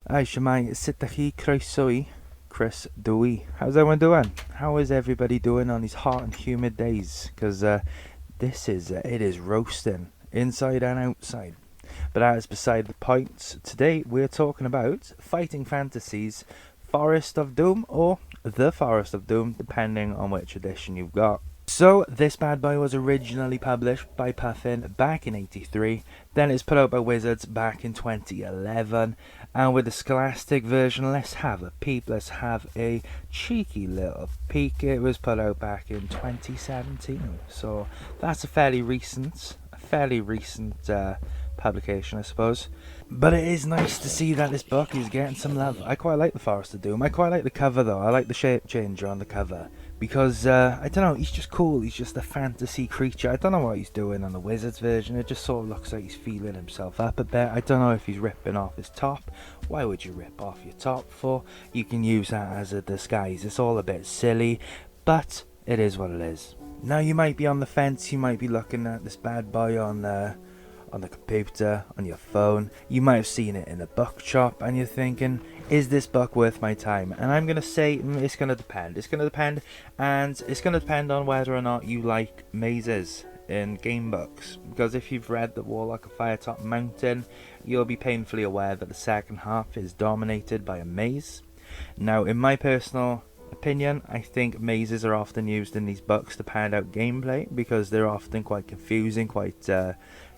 Hi, Shemai, Sitahi, Croeso, Chris Dewey. How's everyone doing? How is everybody doing on these hot and humid days? Because it is roasting inside and outside. But that is beside the point. Today we're talking about Fighting Fantasies, Forest of Doom, or The Forest of Doom, depending on which edition you've got. So, this bad boy was originally published by Puffin back in '83, then it's put out by Wizards back in 2011, and with the Scholastic version, let's have a peep, let's have a cheeky little peek. It was put out back in 2017, so that's a fairly recent publication, I suppose. But it is nice to see that this book is getting some love. I quite like the Forest of Doom. I quite like the cover though. I like the shape changer on the cover because I don't know. He's just cool. He's just a fantasy creature. I don't know what he's doing on the Wizards version. It just sort of looks like he's feeling himself up a bit. I don't know if he's ripping off his top. Why would you rip off your top for? You can use that as a disguise. It's all a bit silly, but it is what it is. Now you might be on the fence. You might be looking at this bad boy on the computer, on your phone. You might have seen it in a book shop and you're thinking, is this book worth my time? And I'm going to say it's going to depend. It's going to depend, and it's going to depend on whether or not you like mazes in game books. Because if you've read The Warlock of Firetop Mountain, you'll be painfully aware that the second half is dominated by a maze. Now, in my personal opinion, I think mazes are often used in these books to pad out gameplay because they're often quite confusing, quite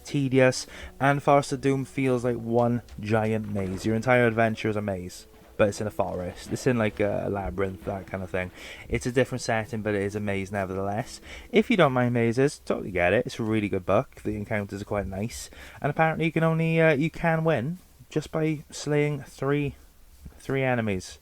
tedious, and Forest of Doom feels like one giant maze. Your entire adventure is a maze, but it's in a forest. It's in like a labyrinth, that kind of thing. It's a different setting, but it is a maze nevertheless. If you don't mind mazes, totally get it. It's a really good book. The encounters are quite nice, and apparently you can win just by slaying three enemies,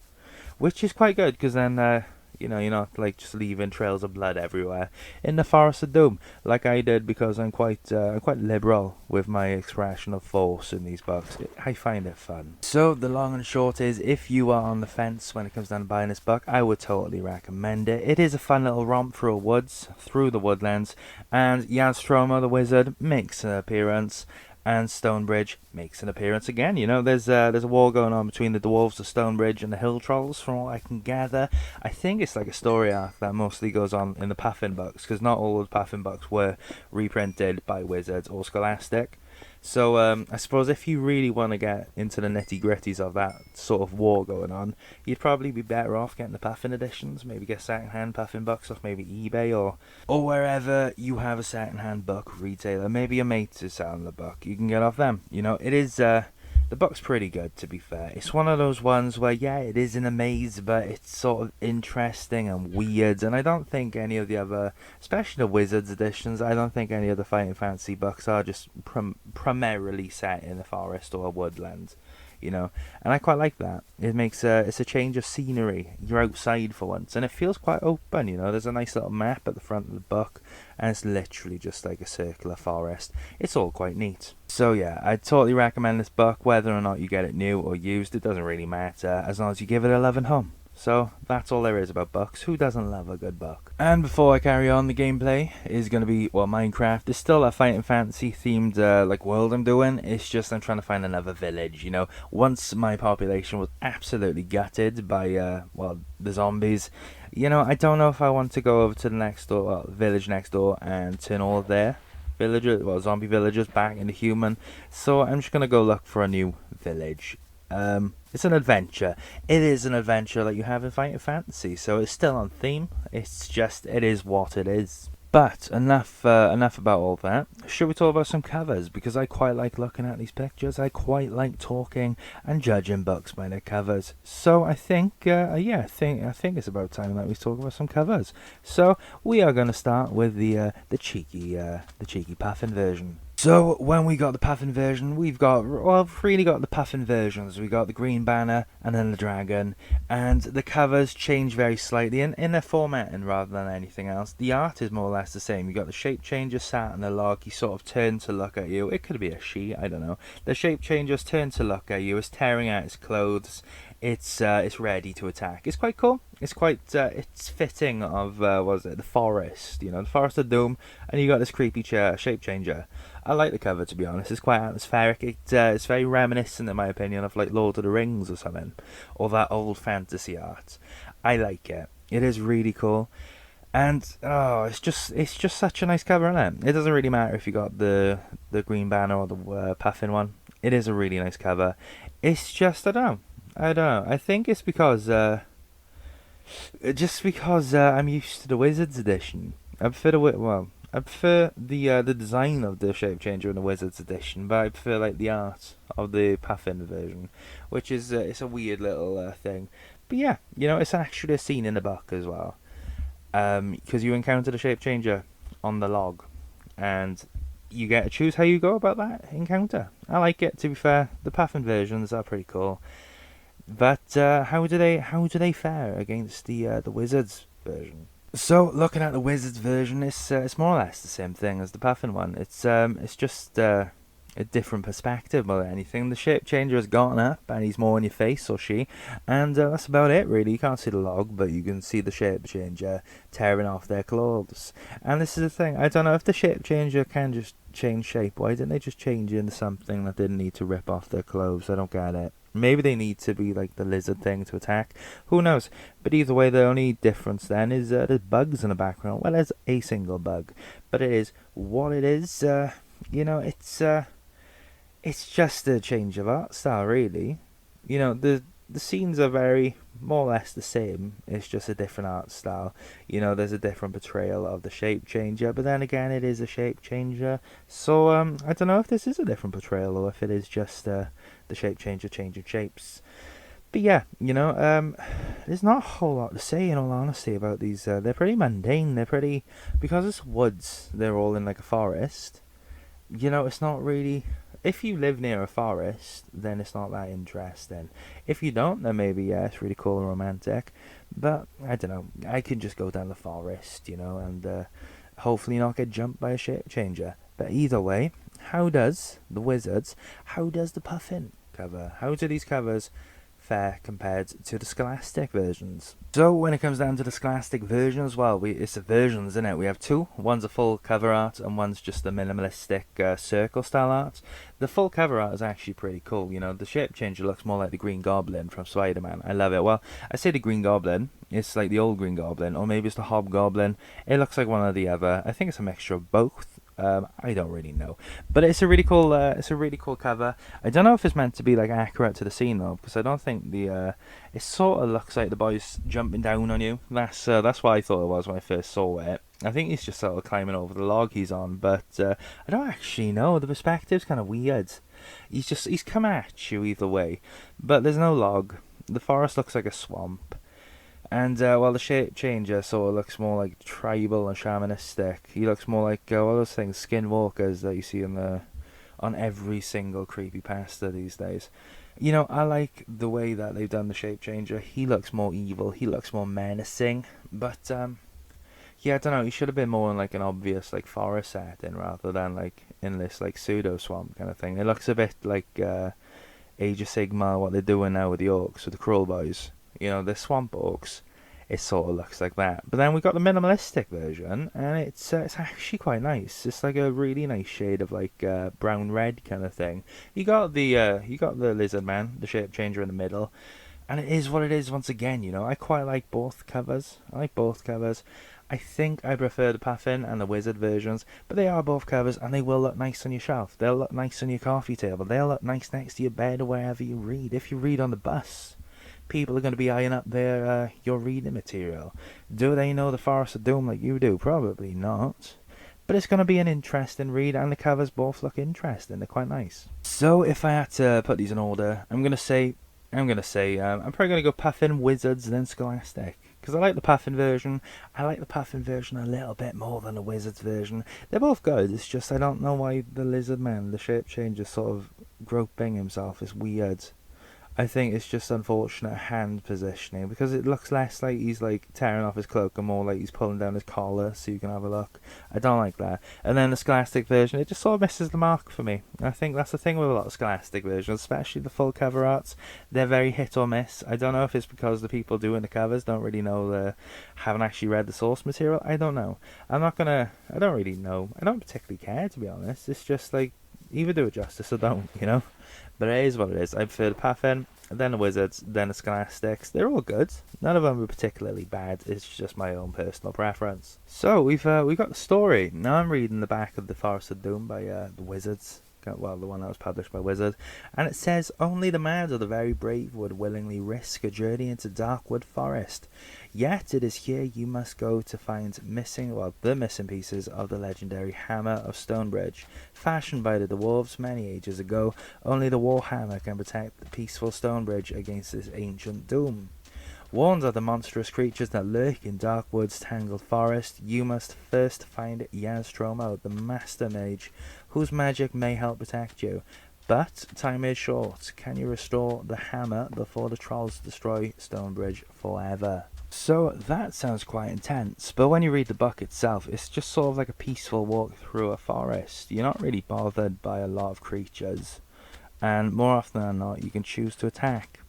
which is quite good because then you're not like just leaving trails of blood everywhere in the Forest of Doom, like I did, because I'm quite liberal with my expression of force in these books. I find it fun. So the long and short is, if you are on the fence when it comes down to buying this book, I would totally recommend it. It is a fun little romp through the woodlands, and Yastroma the wizard makes an appearance. And Stonebridge makes an appearance again. You know, there's a war going on between the dwarves of Stonebridge and the Hill Trolls, from what I can gather. I think it's like a story arc that mostly goes on in the Puffin books, because not all of the Puffin books were reprinted by Wizards or Scholastic. So I suppose if you really want to get into the nitty gritties of that sort of war going on, you'd probably be better off getting the Puffin editions. Maybe get second-hand Puffin books off maybe eBay or wherever you have a second-hand book retailer. Maybe your mate is selling the book. You can get off them. You know, it is. The book's pretty good, to be fair. It's one of those ones where, yeah, it is in a maze, but it's sort of interesting and weird. And I don't think any of the other, especially the Wizards editions, I don't think any of the Fighting Fantasy books are just primarily set in a forest or a woodland. You know, and I quite like that. It makes it's a change of scenery. You're outside for once, and it feels quite open. You know, there's a nice little map at the front of the book, and it's literally just like a circular forest. It's all quite neat. So yeah, I totally recommend this book. Whether or not you get it new or used, it doesn't really matter, as long as you give it a loving home. So that's all there is about books. Who doesn't love a good book? And before I carry on, the gameplay is going to be, well, Minecraft. It's still a Fighting Fantasy themed like world I'm doing. It's just I'm trying to find another village, you know. Once my population was absolutely gutted by the zombies, you know, I don't know if I want to go over to the next door, village next door, and turn all of their zombie villagers back into human. So I'm just going to go look for a new village. It's an adventure. It is an adventure that you have in Fighting Fantasy, so it's still on theme. It's just, it is what it is. But enough about all that. Should we talk about some covers? Because I quite like looking at these pictures. I quite like talking and judging books by their covers. So I think, I think it's about time that we talk about some covers. So we are going to start with the cheeky Puffin version. So when we got the Puffin version, we've really got the Puffin versions. We got the green banner and then the dragon, and the covers change very slightly in their formatting rather than anything else. The art is more or less the same. You got the shape changer sat on the log. He sort of turned to look at you. It could be a she, I don't know. The shape changer's turned to look at you. It's tearing out its clothes. It's ready to attack. It's quite cool. It's fitting of the forest, you know, the Forest of Doom, and you got this creepy shape changer. I like the cover, to be honest. It's quite atmospheric. It's very reminiscent, in my opinion, of like Lord of the Rings or something, or that old fantasy art. I like it. It is really cool. And oh, it's just such a nice cover, isn't it? It doesn't really matter if you got the green banner or the puffin one. It is a really nice cover. It's just I don't know. I think it's because just because I'm used to the Wizards edition. I prefer the design of the shape changer in the Wizards edition, but I prefer like the art of the puffin version, which is it's a weird little thing. But yeah, it's actually a scene in the book as well, because you encounter the shape changer on the log, and you get to choose how you go about that encounter. I like it. To be fair, the puffin versions are pretty cool. But how do they fare against the Wizards version? So looking at the Wizards version, it's more or less the same thing as the Puffin one. It's just a different perspective more than anything. The shape changer has gotten up and he's more in your face, or she, and that's about it really. You can't see the log, but you can see the shape changer tearing off their clothes. And this is the thing, I don't know if the shape changer can just change shape. Why didn't they just change into something that didn't need to rip off their clothes? I don't get it. Maybe they need to be like the lizard thing to attack. Who knows? But either way, the only difference then is there's bugs in the background. Well, there's a single bug, but it is what it is. You know, it's just a change of art style, really. The scenes are very more or less the same. It's just a different art style. There's a different portrayal of the shape changer, but then again, it is a shape changer. So I don't know if this is a different portrayal or if it is just the shape changer changing shapes. But yeah, there's not a whole lot to say in all honesty about these. They're pretty mundane. They're pretty, because it's woods. They're all in like a forest. It's not really. If you live near a forest, then it's not that interesting. If you don't, then maybe yeah, it's really cool and romantic. But I don't know. I could just go down the forest, and hopefully not get jumped by a shape changer. But either way, how does the Wizards? How does the Puffin cover? How do these covers fare compared to the Scholastic versions? So when it comes down to the Scholastic version as well, it's the versions, isn't it? We have two. One's a full cover art and one's just a minimalistic circle style art. The full cover art is actually pretty cool. The shape changer looks more like the Green Goblin from Spider-Man. I love it. Well, I say the Green Goblin. It's like the old Green Goblin, or maybe it's the Hobgoblin. It looks like one or the other. I think it's a mixture of both. I don't really know, but it's a really cool. It's a really cool cover. I don't know if it's meant to be like accurate to the scene though, because I don't think the. It sort of looks like the boy's jumping down on you. That's what I thought it was when I first saw it. I think he's just sort of climbing over the log he's on, but I don't actually know. The perspective's kind of weird. He's come at you either way, but there's no log. The forest looks like a swamp. And while the shape changer sort of looks more like tribal and shamanistic, he looks more like all those things, skinwalkers that you see on every single creepypasta these days. I like the way that they've done the shape changer. He looks more evil. He looks more menacing. But yeah, I don't know. He should have been more in like an obvious like forest setting rather than like in this like pseudo swamp kind of thing. It looks a bit like Age of Sigmar, what they're doing now with the orcs, with the Krull boys. The swamp orcs. It sort of looks like that. But then we got the minimalistic version, and it's actually quite nice. It's like a really nice shade of like brown red kind of thing. You got the lizard man, the shape changer in the middle, and it is what it is. Once again, I quite like both covers. I think I prefer the Puffin and the Wizard versions, but they are both covers, and they will look nice on your shelf. They'll look nice on your coffee table. They'll look nice next to your bed or wherever you read. If you read on the bus, people are going to be eyeing up your reading material. Do they know the Forest of Doom like you do? Probably not. But it's going to be an interesting read, and the covers both look interesting. They're quite nice. So if I had to put these in order, I'm probably going to go Puffin, Wizards, then Scholastic. Because I like the Puffin version. I like the Puffin version a little bit more than the Wizards version. They're both good. It's just I don't know why the Lizard Man, the shape changer, sort of groping himself is weird. I think it's just unfortunate hand positioning because it looks less like he's like tearing off his cloak and more like he's pulling down his collar so you can have a look. I don't like that. And then the Scholastic version, it just sort of misses the mark for me. I think that's the thing with a lot of Scholastic versions, especially the full cover arts. They're very hit or miss. I don't know if it's because the people doing the covers don't really know haven't actually read the source material. I don't know. I don't really know. I don't particularly care, to be honest. It's just like, either do it justice or don't, you know? But it is what it is. I prefer the Pathin, then the Wizards, then the Scholastics. They're all good. None of them are particularly bad. It's just my own personal preference. So we've got the story. Now I'm reading the back of the Forest of Doom by the Wizards. Well, the one that was published by Wizard. And it says, only the mad or the very brave would willingly risk a journey into Darkwood Forest. Yet it is here you must go to find the missing pieces of the legendary Hammer of Stonebridge. Fashioned by the dwarves many ages ago, only the war hammer can protect the peaceful Stonebridge against this ancient doom. Warned of the monstrous creatures that lurk in Darkwood's tangled forest, you must first find Yaztromo, the Master Mage, whose magic may help protect you. But time is short. Can you restore the hammer before the trolls destroy Stonebridge forever? So that sounds quite intense, but when you read the book itself, it's just sort of like a peaceful walk through a forest. You're not really bothered by a lot of creatures, and more often than not, you can choose to attack.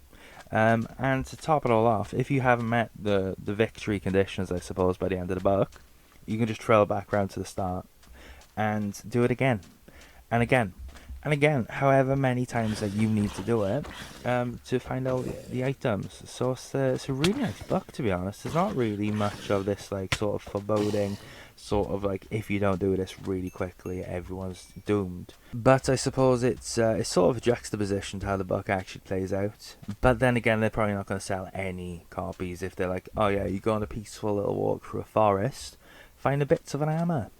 And to top it all off, if you haven't met the victory conditions, I suppose, by the end of the book, you can just trail back round to the start and do it again and again and again, however many times that you need to do it to find out the items. So it's a really nice book, to be honest. There's not really much of this like sort of foreboding, sort of like, if you don't do this really quickly, everyone's doomed. But I suppose it's sort of a juxtaposition to how the book actually plays out. But then again, they're probably not going to sell any copies if they're like, oh yeah, you go on a peaceful little walk through a forest, find the bits of an hammer.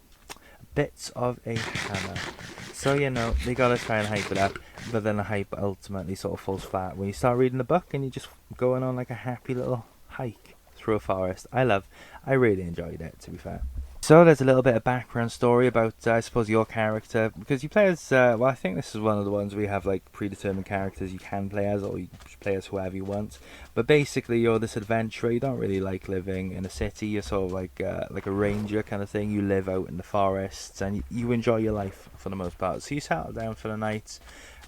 Bits of a hammer. So, you know, they gotta try and hype it up, but then the hype ultimately sort of falls flat when you start reading the book and you're just going on like a happy little hike through a forest. I really enjoyed it, to be fair. So there's a little bit of background story about, I suppose, your character, because you play as, well, I think this is one of the ones where you have like predetermined characters you can play as, or you play as whoever you want. But basically, you're this adventurer. You don't really like living in a city. You're sort of like a ranger kind of thing. You live out in the forests, and you enjoy your life for the most part. So you settle down for the night,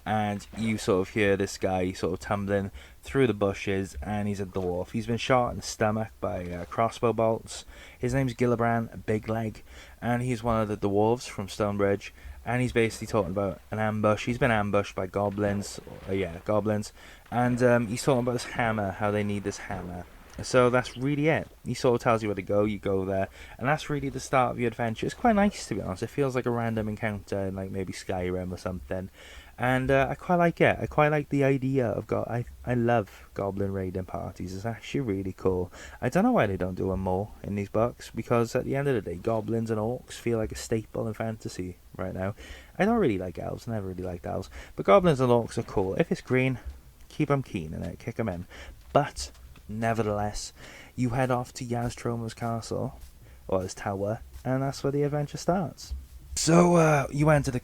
and you sort of hear this guy sort of tumbling through the bushes, and he's a dwarf. He's been shot in the stomach by crossbow bolts. His name's Gillibrand Big Leg, and he's one of the dwarves from Stonebridge, and he's basically talking about an ambush. He's been ambushed by goblins, and he's talking about this hammer, how they need this hammer. So that's really it. He sort of tells you where to go, you go there, and that's really the start of your adventure. It's quite nice, to be honest. It feels like a random encounter in like maybe Skyrim or something. And I quite like it. I quite like the idea of I love goblin raiding parties. It's actually really cool. I don't know why they don't do them more in these books, because at the end of the day, goblins and orcs feel like a staple in fantasy right now. I don't really like elves. Never really liked elves. But goblins and orcs are cool. If it's green, keep them keen in it. Kick them in. But nevertheless, you head off to Yaztromo's castle, or his tower, and that's where the adventure starts. So you enter the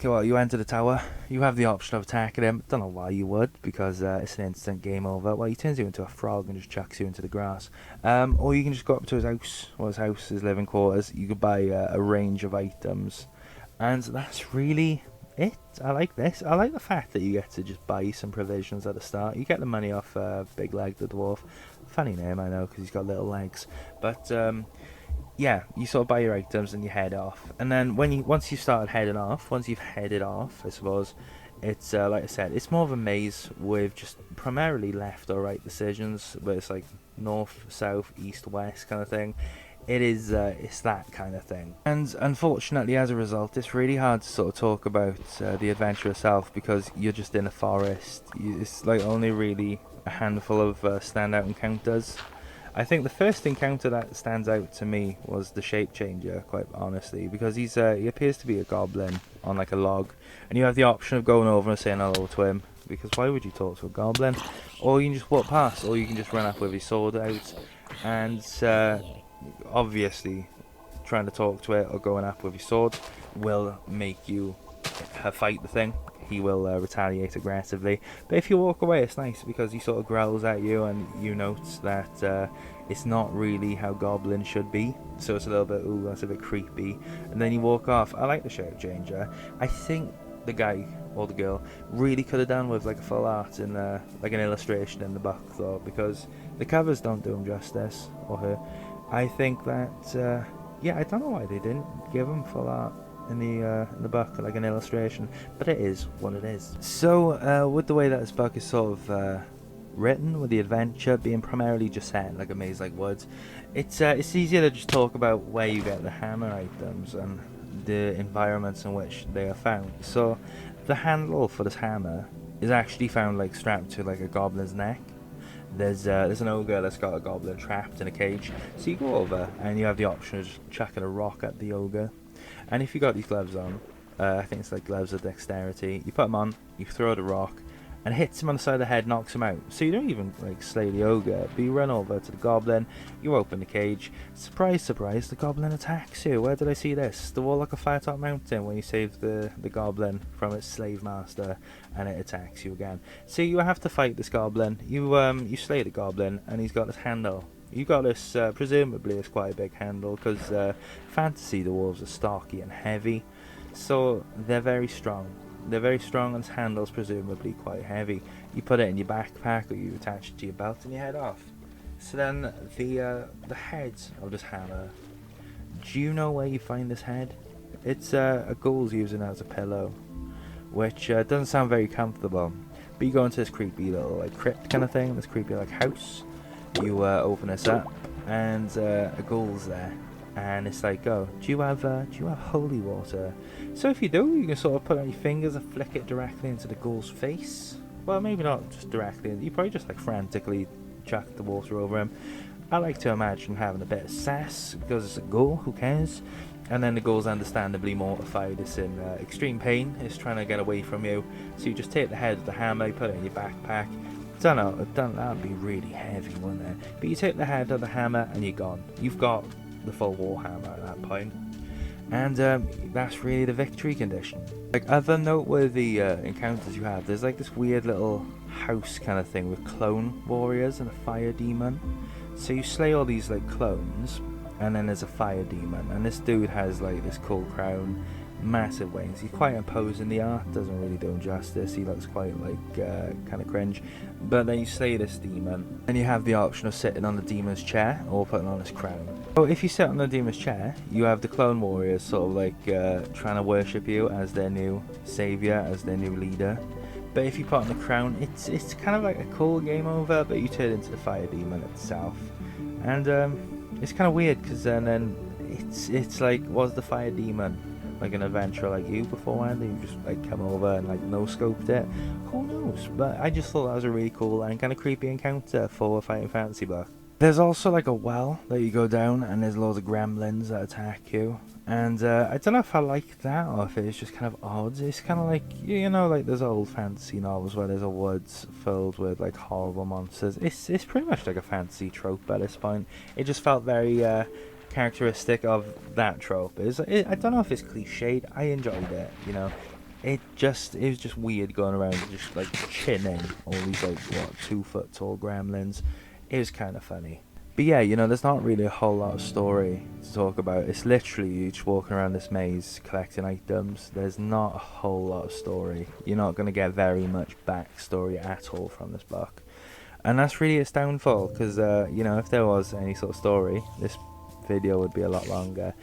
tower. You have the option of attacking him. Don't know why you would, because it's an instant game over. Well, he turns you into a frog and just chucks you into the grass. Or you can just go up to his house, his living quarters. You could buy a range of items, and that's really it. I like this. I like the fact that you get to just buy some provisions at the start. You get the money off Big Leg the dwarf. Funny name, I know, because he's got little legs, but yeah, you sort of buy your items and you head off. And then once you've headed off, I suppose, it's like I said, it's more of a maze with just primarily left or right decisions, but it's like north, south, east, west kind of thing. It's that kind of thing. And unfortunately, as a result, it's really hard to sort of talk about the adventure itself, because you're just in a forest. It's like only really a handful of standout encounters. I think the first encounter that stands out to me was the shape changer, quite honestly, because he appears to be a goblin on like a log, and you have the option of going over and saying hello to him, because why would you talk to a goblin? Or you can just walk past, or you can just run up with his sword out, and obviously trying to talk to it or going up with your sword will make you fight the thing. he will retaliate aggressively. But if you walk away, it's nice because he sort of growls at you, and you note that it's not really how goblins should be. So it's a little bit, ooh, that's a bit creepy. And then you walk off. I like the shape changer. I think the guy or the girl really could have done with like a full art in like an illustration in the book though, because the covers don't do him justice, or her. I think that yeah, I don't know why they didn't give him full art in the book, like an illustration, but it is what it is. So with the way that this book is sort of written, with the adventure being primarily just set in like a maze like woods, it's easier to just talk about where you get the hammer items and the environments in which they are found. So the handle for this hammer is actually found like strapped to like a goblin's neck. There's an ogre that's got a goblin trapped in a cage, so you go over and you have the option of just chucking a rock at the ogre. And if you got these gloves on, I think it's like gloves of dexterity, you put them on, you throw the rock, and it hits him on the side of the head, knocks him out. So you don't even like slay the ogre, but you run over to the goblin, you open the cage, surprise surprise, the goblin attacks you. Where did I see this? The wall like a Firetop Mountain, when you save the goblin from its slave master and it attacks you again. So you have to fight this goblin. You slay the goblin and he's got this handle. You got this, presumably it's quite a big handle, because fantasy dwarves are stocky and heavy, so they're very strong. They're very strong, and this handle's presumably quite heavy. You put it in your backpack or you attach it to your belt and you head off. So then the head of this hammer, do you know where you find this head? It's a ghoul's using it as a pillow, which doesn't sound very comfortable. But you go into this creepy little like crypt kind of thing, this creepy like house. You open this up, and a ghoul's there, and it's like, oh, do you have holy water? So if you do, you can sort of put on your fingers and flick it directly into the ghoul's face. Well, maybe not just directly. You probably just like frantically chuck the water over him. I like to imagine having a bit of sass because it's a ghoul. Who cares? And then the ghoul's understandably mortified. It's in extreme pain. It's trying to get away from you. So you just take the head of the hammer, you put it in your backpack. Don't know, that would be really heavy, wouldn't it? But you take the head of the hammer and you're gone. You've got the full warhammer at that point. And that's really the victory condition. Like other noteworthy encounters you have, there's like this weird little house kind of thing with clone warriors and a fire demon. So you slay all these like clones, and then there's a fire demon, and this dude has like this cool crown, massive wings. He's quite imposing. The art doesn't really do him justice. He looks quite like kind of cringe. But then you slay this demon, and you have the option of sitting on the demon's chair or putting on his crown. So if you sit on the demon's chair, you have the clone warriors sort of like trying to worship you as their new savior, as their new leader. But if you put on the crown, it's kind of like a cool game over, but you turn into the fire demon itself. And it's kind of weird, because then it's like, was the fire demon like an adventurer like you beforehand, and you just like come over and like no scoped it? Who knows? But I just thought that was a really cool and kind of creepy encounter for a fighting fantasy book. There's also like a well that you go down, and there's loads of gremlins that attack you. And I don't know if I like that or if it's just kind of odd. It's kind of like, you know, like there's old fantasy novels where there's a woods filled with like horrible monsters. It's pretty much like a fantasy trope at this point. It just felt very characteristic of that trope. I don't know if it's cliched. I enjoyed it, you know. It was just weird going around just like chinning all these like 2 foot tall gremlins. It was kind of funny. But yeah, you know, there's not really a whole lot of story to talk about. It's literally you just walking around this maze collecting items. There's not a whole lot of story. You're not going to get very much backstory at all from this book. And that's really its downfall, because, you know, if there was any sort of story, this video would be a lot longer.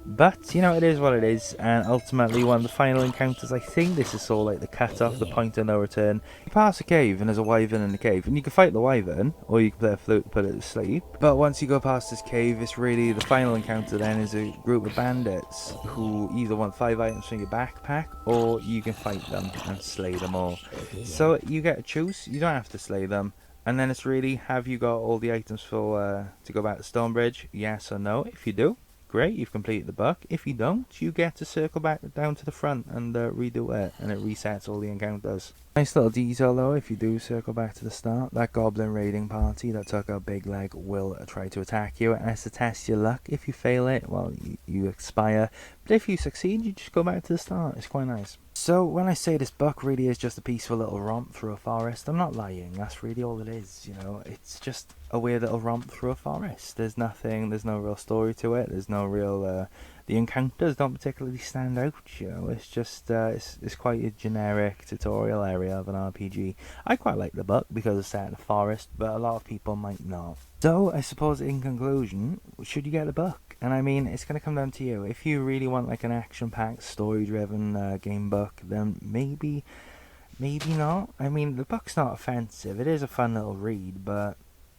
But, you know, it is what it is, and ultimately one of the final encounters, I think this is sort of like the cut-off, the point of no return. You pass a cave, and there's a wyvern in the cave, and you can fight the wyvern, or you can play a flute to put it to sleep. But once you go past this cave, it's really, the final encounter then is a group of bandits, who either want 5 items from your backpack, or you can fight them and slay them all. So you get to choose, you don't have to slay them. And then it's really, have you got all the items for to go back to Stonebridge? Yes or no? If you do, great, you've completed the book. If you don't, you get to circle back down to the front and redo it, and it resets all the encounters. Nice little detail though, if you do circle back to the start, that goblin raiding party that took out Big Leg will try to attack you. It has to test your luck. If you fail it, well, you expire. But if you succeed, you just go back to the start. It's quite nice. So when I say this book really is just a peaceful little romp through a forest, I'm not lying. That's really all it is, you know. It's just a weird little romp through a forest. There's no real story to it. There's no real, the encounters don't particularly stand out, you know. It's just, it's quite a generic tutorial area of an RPG. I quite like the book because it's set in a forest, but a lot of people might not. So I suppose in conclusion, should you get the book? And I mean, it's going to come down to you. If you really want like an action-packed, story-driven game book, then maybe not. I mean, the book's not offensive. It is a fun little read, but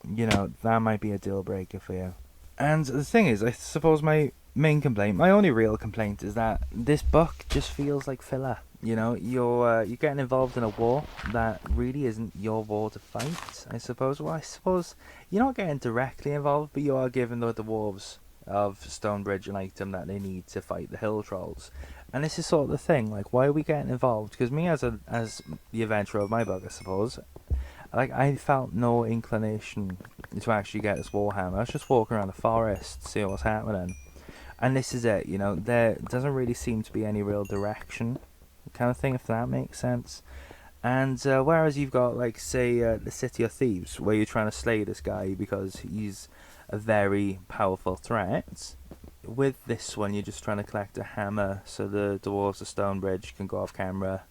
you know that might be a deal breaker for you. And the thing is, I suppose my main complaint, my only real complaint, is that this book just feels like filler. You know, you're getting involved in a war that really isn't your war to fight. I suppose. Well, I suppose you're not getting directly involved, but you are giving the dwarves of Stonebridge an item that they need to fight the hill trolls. And this is sort of the thing, like, why are we getting involved? Because me as the adventurer of my book, I suppose, like, I felt no inclination to actually get this warhammer. I was just walking around the forest, seeing what's happening. And this is it, you know, there doesn't really seem to be any real direction, kind of thing, if that makes sense. And whereas you've got, like, say, the City of Thieves, where you're trying to slay this guy because he's a very powerful threat, with this one you're just trying to collect a hammer so the dwarves of Stonebridge can go off camera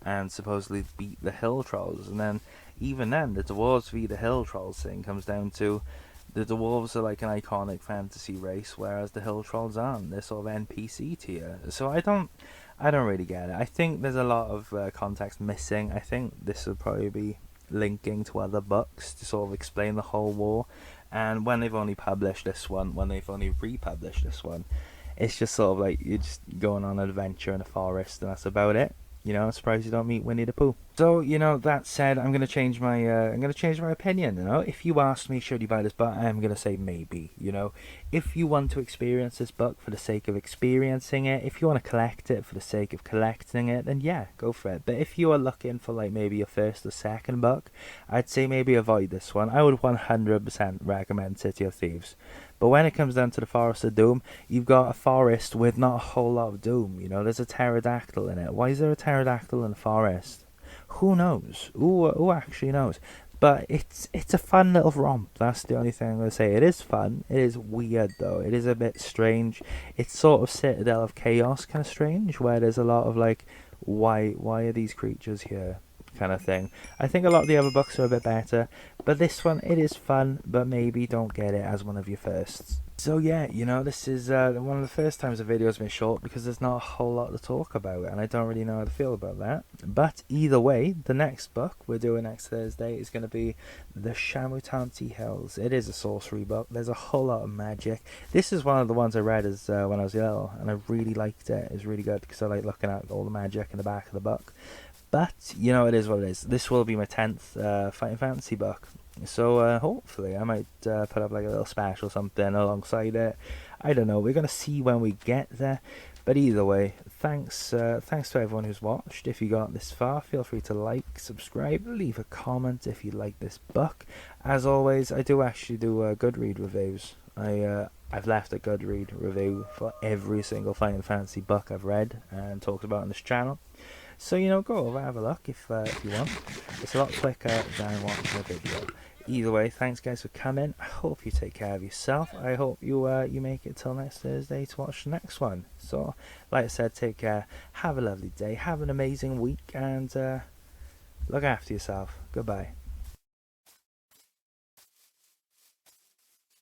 and supposedly beat the hill trolls. And then even then, the dwarves v the hill trolls thing comes down to the dwarves are like an iconic fantasy race, whereas the hill trolls aren't. They're sort of NPC tier. So I don't really get it. I think there's a lot of context missing. I think this would probably be linking to other books to sort of explain the whole war. And when they've only published this one, when they've only republished this one, it's just sort of like you're just going on an adventure in a forest and that's about it. You know, I'm surprised you don't meet Winnie the Pooh. So, you know, that said, I'm gonna change my opinion. You know, if you asked me should you buy this book, I'm gonna say maybe. You know, if you want to experience this book for the sake of experiencing it, if you want to collect it for the sake of collecting it, then yeah, go for it. But if you are looking for like maybe your first or second book, I'd say maybe avoid this one. I would 100% recommend City of Thieves. But when it comes down to the Forest of Doom, you've got a forest with not a whole lot of doom. You know, there's a pterodactyl in it. Why is there a pterodactyl in a forest? Who knows? Who actually knows? But it's a fun little romp. That's the only thing I'm gonna say. It is fun. It is weird though. It is a bit strange. It's sort of Citadel of Chaos kind of strange, where there's a lot of like, why are these creatures here? Kind of thing. I think a lot of the other books are a bit better, but this one, it is fun, but maybe don't get it as one of your firsts. So yeah, you know, this is one of the first times a video's been short because there's not a whole lot to talk about, and I don't really know how to feel about that. But either way, the next book we're doing next Thursday is going to be The Shamutanti Hills. It is a sorcery book. There's a whole lot of magic. This is one of the ones I read as when I was little, and I really liked it. It's really good because I like looking at all the magic in the back of the book. But, you know, it is what it is. This will be my 10th Fighting Fantasy book. So, hopefully, I might put up like a little special or something alongside it. I don't know. We're going to see when we get there. But either way, thanks to everyone who's watched. If you got this far, feel free to like, subscribe, leave a comment if you like this book. As always, I do actually do Goodread reviews. I've left a Goodread review for every single Fighting Fantasy book I've read and talked about on this channel. So, you know, go over, have a look if you want. It's a lot quicker than watching a video. Either way, thanks guys for coming. I hope you take care of yourself. I hope you make it till next Thursday to watch the next one. So, like I said, take care. Have a lovely day. Have an amazing week. And look after yourself. Goodbye.